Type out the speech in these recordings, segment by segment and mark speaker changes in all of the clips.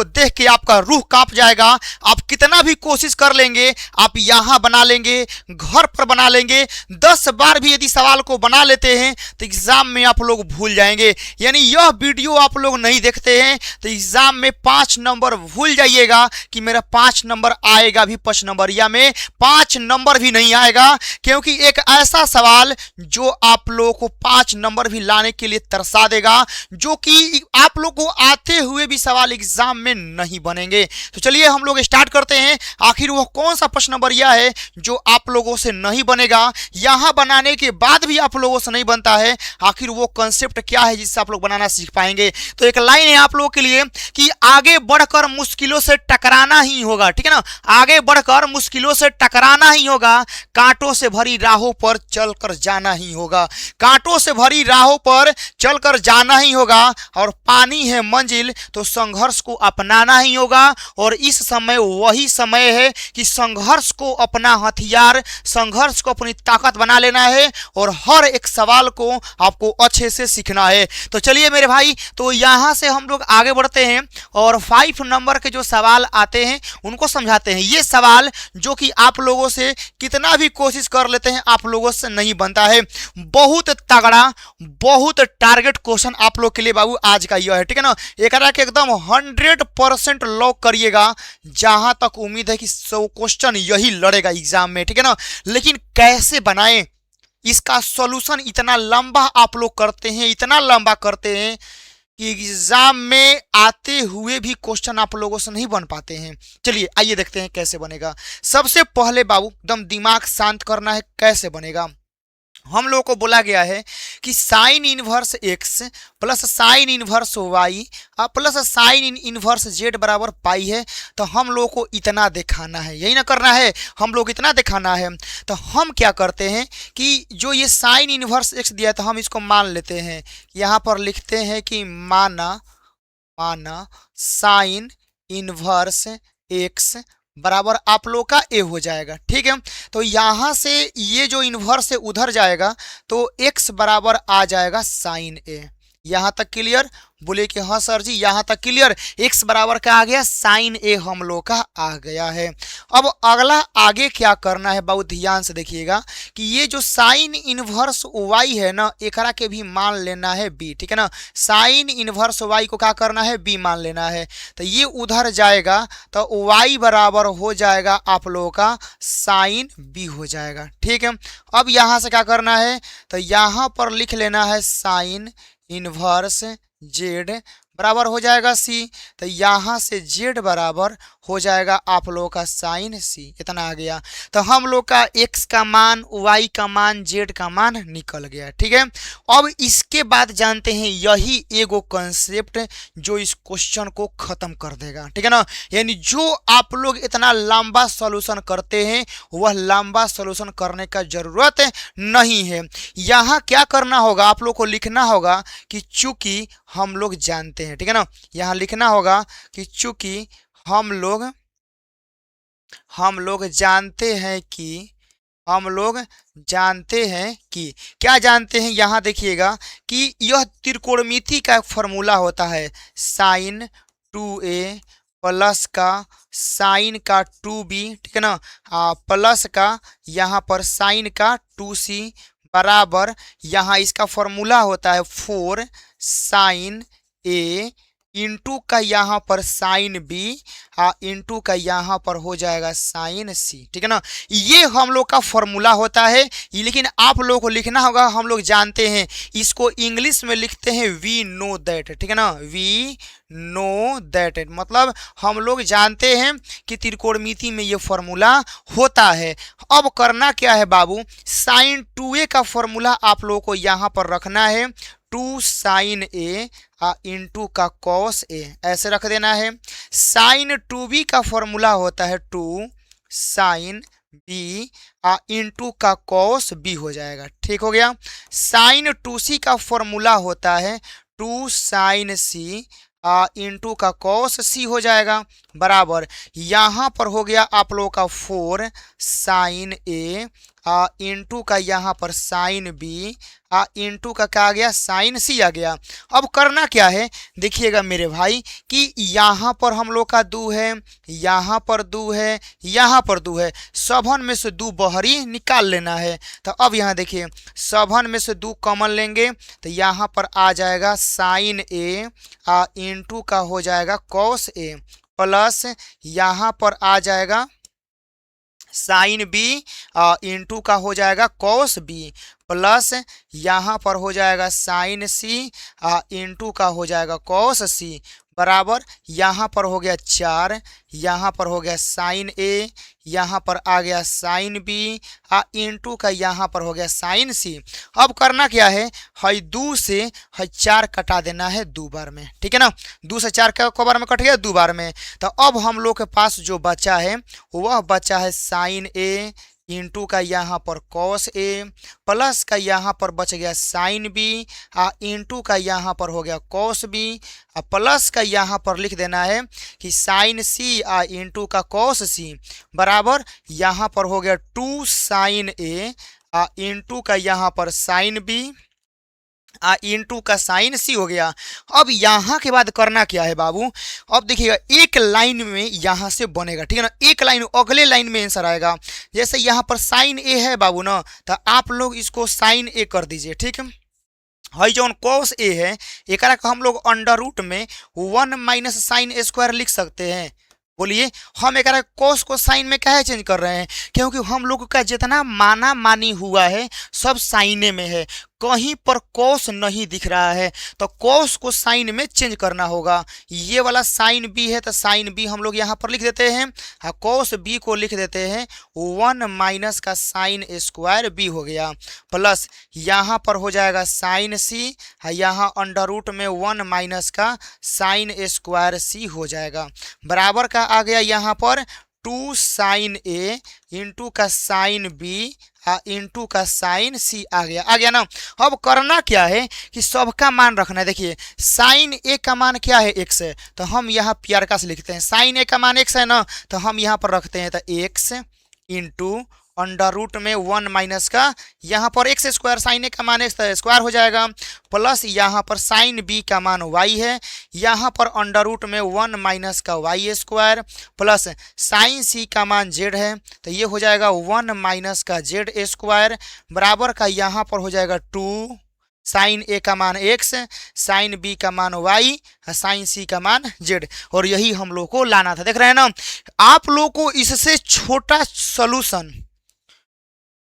Speaker 1: को देख के आपका रूह कांप जाएगा। आप कितना भी कोशिश कर लेंगे, आप यहां बना लेंगे, घर पर बना लेंगे, 10 बार भी यदि सवाल को बना लेते हैं तो एग्जाम में आप लोग भूल जाएंगे। यानी यह वीडियो आप लोग नहीं देखते हैं तो एग्जाम में 5 नंबर भूल जाइएगा कि मेरा 5 नंबर आएगा भी 5 नंबर, या में 5 नंबर भी नहीं आएगा, क्योंकि एक ऐसा सवाल जो आप लोगों को 5 नंबर भी लाने के लिए तरसा देगा, जो कि आप लोग को आते हुए भी सवाल एग्जाम में नहीं बनेंगे। तो चलिए हम लोग स्टार्ट करते हैं। आखिर वह कौन सा प्रश्न नंबर यह है जो आप लोगों से नहीं बनेगा, यहां बनाने के बाद भी आप लोगों से नहीं बनता है, आखिर वो कंसेप्ट क्या है जिससे आप लोग बनाना सीख पाएंगे। तो एक लाइन है आप लोगों के लिए कि आगे बढ़कर मुश्किलों से टकराना ही होगा, ठीक है ना, आगे बढ़कर मुश्किलों से टकराना ही होगा, कांटों से भरी राहों पर चलकर जाना ही होगा, कांटों से भरी राहों पर चलकर जाना ही होगा, और पानी है मंजिल तो संघर्ष को अपनाना ही होगा। और इस समय वही समय है कि संघर्ष को अपना हथियार, संघर्ष को अपनी ताकत बना लेना है, और हर एक सवाल को आपको अच्छे से सीखना है। तो चलिए मेरे भाई, तो यहां से हम लोग आगे बढ़ते हैं और 5 नंबर के जो सवाल आते हैं उनको समझाते हैं। ये सवाल जो कि आप लोगों से कितना भी कोशिश कर लेते हैं आप लोगों से नहीं बनता है। बहुत तगड़ा, बहुत टारगेट क्वेश्चन आप लोग के लिए बाबू आज का यह है, ठीक है ना। एक एकदम 100% लॉक करिएगा, जहां तक उम्मीद है कि 100 क्वेश्चन यही लड़ेगा एग्जाम में, ठीक है ना। लेकिन कैसे बनाएं, इसका सॉल्यूशन इतना लंबा आप लोग करते हैं, इतना लंबा करते हैं कि एग्जाम में आते हुए भी क्वेश्चन आप लोगों से नहीं बन पाते हैं। चलिए आइए देखते हैं कैसे बनेगा। सबसे पहले बाबू एकदम दिमाग शांत करना है, कैसे बनेगा। हम लोगों को बोला गया है कि sine inverse x plus sine inverse y plus sine inverse z बराबर पाई है। तो हम लोगों को इतना दिखाना है, यही ना करना है, हम लोग इतना दिखाना है। तो हम क्या करते हैं कि जो ये साइन इनवर्स एक्स दिया है तो हम इसको मान लेते हैं, यहाँ पर लिखते हैं कि माना साइन इनवर्स एक्स बराबर आप लोग का ए हो जाएगा, ठीक है। तो यहां से ये जो इन्वर्स है उधर जाएगा तो x बराबर आ जाएगा साइन ए। यहां तक क्लियर? बोले कि हाँ सर जी यहां तक क्लियर। x बराबर क्या आ गया, साइन ए हम लोग का आ गया है। अब अगला आगे क्या करना है बहुत ध्यान से देखिएगा कि ये जो साइन इनवर्स y है ना, एकरा के भी मान लेना है b, ठीक है ना। साइन इनवर्स y को क्या करना है, b मान लेना है। तो ये उधर जाएगा तो y बराबर हो जाएगा आप लोगों का साइन b हो जाएगा, ठीक है। अब यहां से क्या करना है, तो यहां पर लिख लेना है साइन इनवर्स जेड बराबर हो जाएगा सी। तो यहां से जेड बराबर हो जाएगा आप लोगों का साइन सी। इतना आ गया। तो हम लोग का एक्स का मान, वाई का मान, जेड का मान निकल गया, ठीक है। अब इसके बाद जानते हैं यही एगो कंसेप्ट जो इस क्वेश्चन को खत्म कर देगा, ठीक है ना। यानी जो आप लोग इतना लंबा सॉल्यूशन करते हैं वह लंबा सॉल्यूशन करने का जरूरत नहीं है। यहां क्या करना होगा, आप लोग को लिखना होगा कि चूंकि हम लोग जानते हैं, ठीक है ना। यहां लिखना होगा कि चूंकि हम लोग जानते हैं कि क्या जानते हैं, यहां देखिएगा कि यह त्रिकोणमिति का एक फॉर्मूला होता है, साइन 2a प्लस का साइन का 2b, ठीक है ना, प्लस का यहां पर साइन का 2c बराबर यहां इसका फॉर्मूला होता है 4 साइन a इंटू का यहाँ पर साइन बी इंटू का यहाँ पर हो जाएगा साइन सी, ठीक है ना। ये हम लोग का फॉर्मूला होता है, लेकिन आप लोगों को लिखना होगा, हम लोग जानते हैं इसको इंग्लिश में लिखते हैं वी नो दैट, ठीक है ना। वी नो दैट मतलब हम लोग जानते हैं कि त्रिकोणमिति में ये फॉर्मूला होता है। अब करना क्या है बाबू, साइन 2a का फॉर्मूला आप लोगों को यहाँ पर रखना है, 2 साइन ए इंटू का कॉस ए, ऐसे रख देना है। साइन 2b का फॉर्मूला होता है 2 साइन बी इंटू का कॉस बी हो जाएगा, ठीक हो गया। साइन 2c का फॉर्मूला होता है 2 साइन सी इंटू का कॉस सी हो जाएगा बराबर यहाँ पर हो गया आप लोगों का 4 साइन ए इंटू का यहाँ पर साइन बी इंटू का क्या आ गया, साइन सी आ गया। अब करना क्या है देखिएगा मेरे भाई कि यहाँ पर हम लोग का दू है, यहाँ पर दू है, यहाँ पर दू है, सभन में से दू बहरी निकाल लेना है। तो अब यहाँ देखिए सभन में से दू कॉमन लेंगे तो यहाँ पर आ जाएगा साइन ए इंटू का हो जाएगा कॉस ए, प्लस यहाँ पर आ जाएगा साइन बी इंटू का हो जाएगा कॉस बी, प्लस यहाँ पर हो जाएगा साइन सी इंटू का हो जाएगा कॉस सी, बराबर यहाँ पर हो गया 4, यहाँ पर हो गया साइन ए, यहाँ पर आ गया साइन बी इंटू का यहाँ पर हो गया साइन सी। अब करना क्या है, हई 2 से हई 4 कटा देना है 2 बार में, ठीक है ना। 2 से 4 को बार में कट गया 2 बार में। तो अब हम लोग के पास जो बचा है वह बचा है साइन ए इंटू का यहाँ पर कॉस ए, प्लस का यहाँ पर बच गया साइन बी इंटू का यहाँ पर हो गया कॉस बी, प्लस का यहाँ पर लिख देना है कि साइन सी इंटू का कॉस सी, बराबर यहाँ पर हो गया 2 साइन ए इंटू का यहाँ पर साइन बी इंटू का साइन सी हो गया। अब यहाँ के बाद करना क्या है बाबू, अब देखिएगा एक लाइन में यहाँ से बनेगा, ठीक है ना, एक लाइन अगले लाइन में आंसर आएगा। जैसे यहाँ पर साइन ए है बाबू ना, तो आप लोग इसको साइन ए कर दीजिए, ठीक है। हई जो कॉस ए है एक हम लोग अंडर रूट में 1 माइनस साइन ए स्क्वायर लिख सकते हैं। बोलिए हम एक कोस को साइन में क्या है चेंज कर रहे हैं, क्योंकि हम लोग का जितना माना मानी हुआ है सब साइने में है, कहीं पर कोस नहीं दिख रहा है, तो कोस को साइन में चेंज करना होगा। ये वाला साइन बी है तो साइन बी हम लोग यहाँ पर लिख देते हैं, कोस बी को लिख देते हैं 1 माइनस का साइन स्क्वायर बी हो गया, प्लस यहाँ पर हो जाएगा साइन सी, यहाँ अंडर रूट में 1 माइनस का साइन स्क्वायर सी हो जाएगा, बराबर का आ गया यहाँ पर 2 साइन ए इंटू का साइन बी इंटू का साइन सी आ गया ना। अब करना क्या है कि सबका मान रखना है। देखिए साइन ए का मान क्या है, x है, तो हम यहाँ प्यारका से लिखते हैं साइन ए का मान x है ना, तो हम यहाँ पर रखते हैं तो x इंटू अंडर रूट में 1 माइनस का यहाँ पर एक्स स्क्वायर, साइन ए का मान एक्स स्क्वायर हो जाएगा, प्लस यहाँ पर साइन बी का मान y है, यहाँ पर अंडर रूट में 1 माइनस का y स्क्वायर, प्लस साइन सी का मान z है, तो ये हो जाएगा 1 माइनस का z स्क्वायर, बराबर का यहाँ पर हो जाएगा 2 साइन ए का मान x, साइन बी का मान y, साइन सी का मान z। और यही हम लोग को लाना था। देख रहे हैं ना, आप लोग को इससे छोटा सॉल्यूशन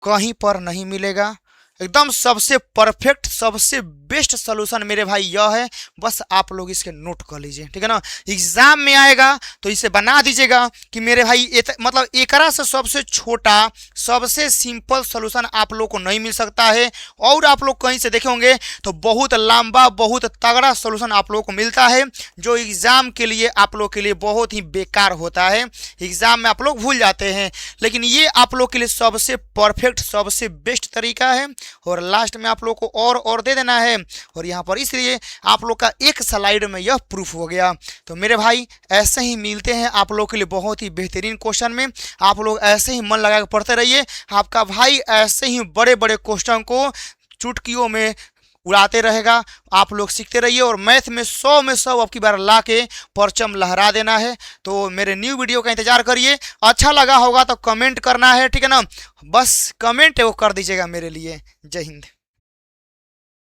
Speaker 1: कहीं पर नहीं मिलेगा। एकदम सबसे परफेक्ट सबसे बेस्ट सॉल्यूशन मेरे भाई यह है, बस आप लोग इसके नोट कर लीजिए, ठीक है ना। एग्जाम में आएगा तो इसे बना दीजिएगा कि मेरे भाई मतलब एकरा से सबसे छोटा सबसे सिंपल सॉल्यूशन आप लोग को नहीं मिल सकता है, और आप लोग कहीं से देखे होंगे तो बहुत लंबा बहुत तगड़ा सॉल्यूशन आप लोग को मिलता है, जो एग्जाम के लिए आप लोग के लिए बहुत ही बेकार होता है, एग्जाम में आप लोग भूल जाते हैं। लेकिन ये आप लोग के लिए सबसे परफेक्ट सबसे बेस्ट तरीका है, और लास्ट में आप लोग को और दे देना है, और यहाँ पर इसलिए आप लोग का एक स्लाइड में यह प्रूफ हो गया। तो मेरे भाई ऐसे ही मिलते हैं आप लोग के लिए बहुत ही बेहतरीन क्वेश्चन में, आप लोग ऐसे ही मन लगा कर पढ़ते रहिए। आपका भाई ऐसे ही बड़े बड़े क्वेश्चन को चुटकियों में उड़ाते रहेगा, आप लोग सीखते रहिए, और मैथ में 100 में 100 अब की बार ला के परचम लहरा देना है। तो मेरे न्यू वीडियो का इंतजार करिए, अच्छा लगा होगा तो कमेंट करना है, ठीक है ना, बस कमेंट वो कर दीजिएगा मेरे लिए। जय हिंद।